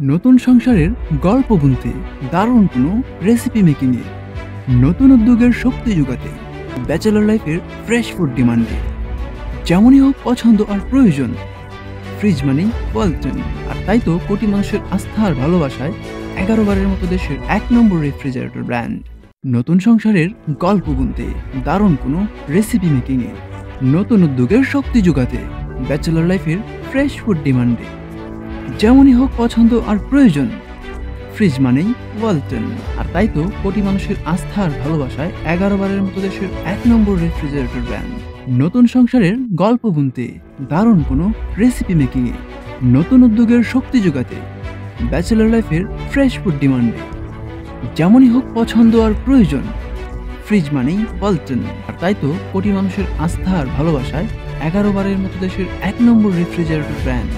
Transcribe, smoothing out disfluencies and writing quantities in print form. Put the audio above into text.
নতুন সংসারের গল্প বুনতে, দারুণ কোনো রেসিপি মেকিংয়ে, নতুন উদ্যোগের শক্তি যোগাতে, ব্যাচেলর লাইফের ফ্রেশ ফুড ডিমান্ডে, যেমনই হোক পছন্দ আর প্রয়োজন, ফ্রিজ মানেই ওয়ালটন। আর তাই তো কোটি মানুষের আস্থা আর ভালোবাসায় 11 বারের মতো দেশের 1 নম্বর রেফ্রিজারেটর ব্র্যান্ড। নতুন সংসারের গল্প বুনতে, দারুণ কোনো রেসিপি মেকিংয়ে, নতুন উদ্যোগের শক্তি যোগাতে, ব্যাচেলর লাইফের ফ্রেশ ফুড ডিমান্ডে, যেমনই হোক পছন্দ আর প্রয়োজন, ফ্রিজ মানেই ওয়ালটন। আর তাই তো কোটি মানুষের আস্থা আর ভালোবাসায় 11 বারের মতো দেশের 1 নম্বর রেফ্রিজারেটর ব্র্যান্ড। নতুন সংসারের গল্প বুনতে, দারুণ কোনো রেসিপি মেকিংয়ে, নতুন উদ্যোগের শক্তি যোগাতে, ব্যাচেলর লাইফের ফ্রেশ ফুড ডিমান্ডে, যেমনই হোক পছন্দ আর প্রয়োজন, ফ্রিজ মানেই ওয়ালটন। আর তাই তো কোটি মানুষের আস্থা আর ভালোবাসায় 11 বারের মতো দেশের 1 নম্বর রেফ্রিজারেটর ব্র্যান্ড।